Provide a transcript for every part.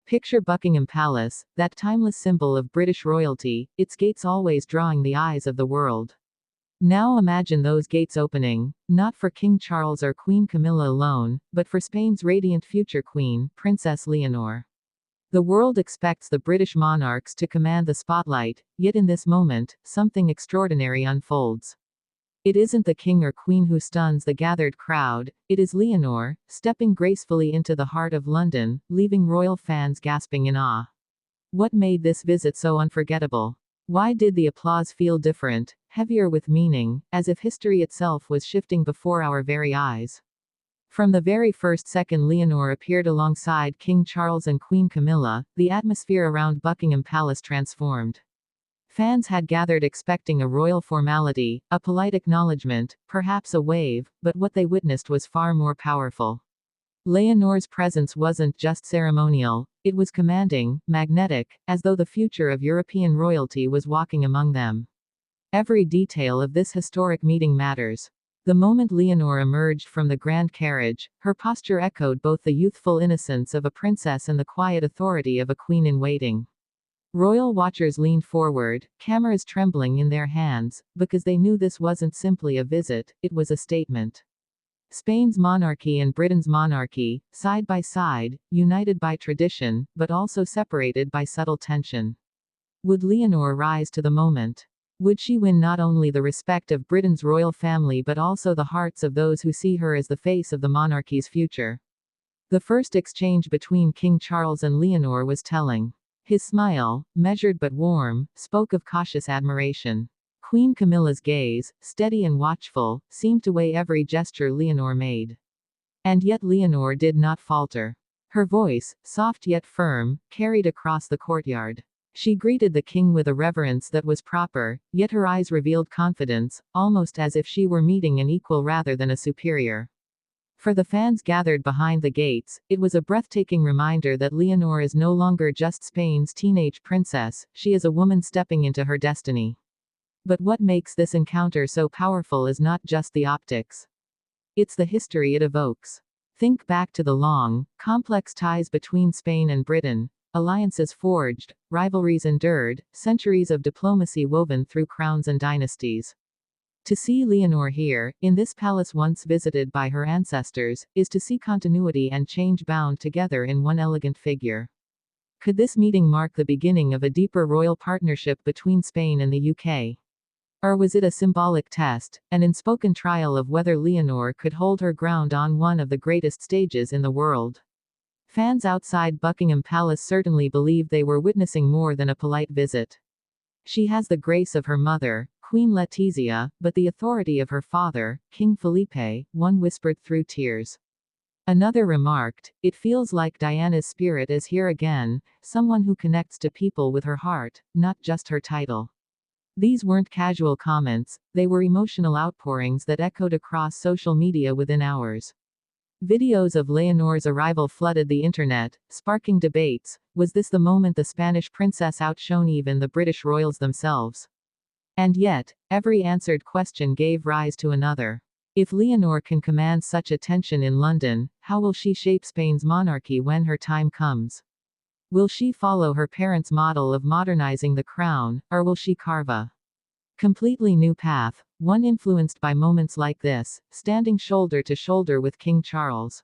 Picture Buckingham Palace, that timeless symbol of British royalty, its gates always drawing the eyes of the world. Now imagine those gates opening, not for King Charles or Queen Camilla alone, but for Spain's radiant future queen, Princess Leonor. The world expects the British monarchs to command the spotlight, yet in this moment, something extraordinary unfolds. It isn't the king or queen who stuns the gathered crowd, it is Leonor, stepping gracefully into the heart of London, leaving royal fans gasping in awe. What made this visit so unforgettable? Why did the applause feel different, heavier with meaning, as if history itself was shifting before our very eyes? From the very first second Leonor appeared alongside King Charles and Queen Camilla, the atmosphere around Buckingham Palace transformed. Fans had gathered expecting a royal formality, a polite acknowledgement, perhaps a wave, but what they witnessed was far more powerful. Leonor's presence wasn't just ceremonial, it was commanding, magnetic, as though the future of European royalty was walking among them. Every detail of this historic meeting matters. The moment Leonor emerged from the grand carriage, her posture echoed both the youthful innocence of a princess and the quiet authority of a queen in waiting. Royal watchers leaned forward, cameras trembling in their hands, because they knew this wasn't simply a visit, it was a statement. Spain's monarchy and Britain's monarchy, side by side, united by tradition, but also separated by subtle tension. Would Leonor rise to the moment? Would she win not only the respect of Britain's royal family but also the hearts of those who see her as the face of the monarchy's future? The first exchange between King Charles and Leonor was telling. His smile, measured but warm, spoke of cautious admiration. Queen Camilla's gaze, steady and watchful, seemed to weigh every gesture Leonor made. And yet Leonor did not falter. Her voice, soft yet firm, carried across the courtyard. She greeted the king with a reverence that was proper, yet her eyes revealed confidence, almost as if she were meeting an equal rather than a superior. For the fans gathered behind the gates, it was a breathtaking reminder that Leonor is no longer just Spain's teenage princess, she is a woman stepping into her destiny. But what makes this encounter so powerful is not just the optics. It's the history it evokes. Think back to the long, complex ties between Spain and Britain, alliances forged, rivalries endured, centuries of diplomacy woven through crowns and dynasties. To see Leonor here, in this palace once visited by her ancestors, is to see continuity and change bound together in one elegant figure. Could this meeting mark the beginning of a deeper royal partnership between Spain and the UK? Or was it a symbolic test, an unspoken trial of whether Leonor could hold her ground on one of the greatest stages in the world? Fans outside Buckingham Palace certainly believed they were witnessing more than a polite visit. She has the grace of her mother, Queen Letizia, but the authority of her father, King Felipe, one whispered through tears. Another remarked, it feels like Diana's spirit is here again, someone who connects to people with her heart, not just her title. These weren't casual comments, they were emotional outpourings that echoed across social media within hours. Videos of Leonor's arrival flooded the internet, sparking debates. Was this the moment the Spanish princess outshone even the British royals themselves? And yet, every answered question gave rise to another. If Leonor can command such attention in London, how will she shape Spain's monarchy when her time comes? Will she follow her parents' model of modernizing the crown, or will she carve a completely new path, one influenced by moments like this, standing shoulder to shoulder with King Charles?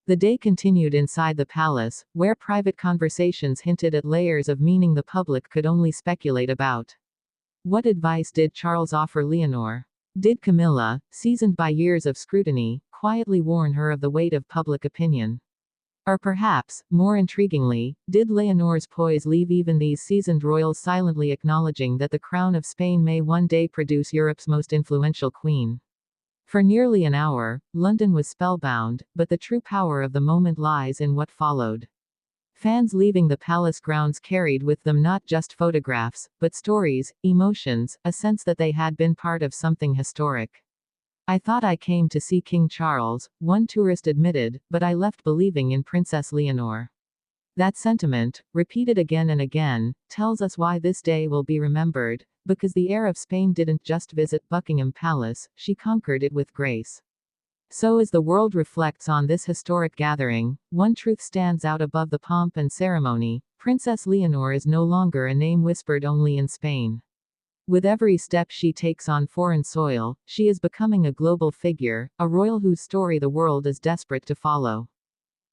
The day continued inside the palace, where private conversations hinted at layers of meaning the public could only speculate about. What advice did Charles offer Leonor? Did Camilla, seasoned by years of scrutiny, quietly warn her of the weight of public opinion? Or perhaps, more intriguingly, did Leonor's poise leave even these seasoned royals silently acknowledging that the crown of Spain may one day produce Europe's most influential queen? For nearly an hour, London was spellbound, but the true power of the moment lies in what followed. Fans leaving the palace grounds carried with them not just photographs, but stories, emotions, a sense that they had been part of something historic. I thought I came to see King Charles, one tourist admitted, but I left believing in Princess Leonor. That sentiment, repeated again and again, tells us why this day will be remembered, because the heir of Spain didn't just visit Buckingham Palace, she conquered it with grace. So as the world reflects on this historic gathering, one truth stands out above the pomp and ceremony: Princess Leonor is no longer a name whispered only in Spain. With every step she takes on foreign soil, she is becoming a global figure, a royal whose story the world is desperate to follow.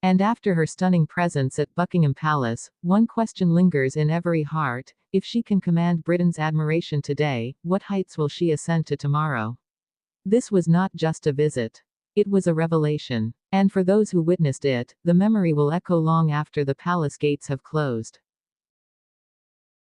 And after her stunning presence at Buckingham Palace, one question lingers in every heart: if she can command Britain's admiration today, what heights will she ascend to tomorrow? This was not just a visit. It was a revelation. And for those who witnessed it, the memory will echo long after the palace gates have closed.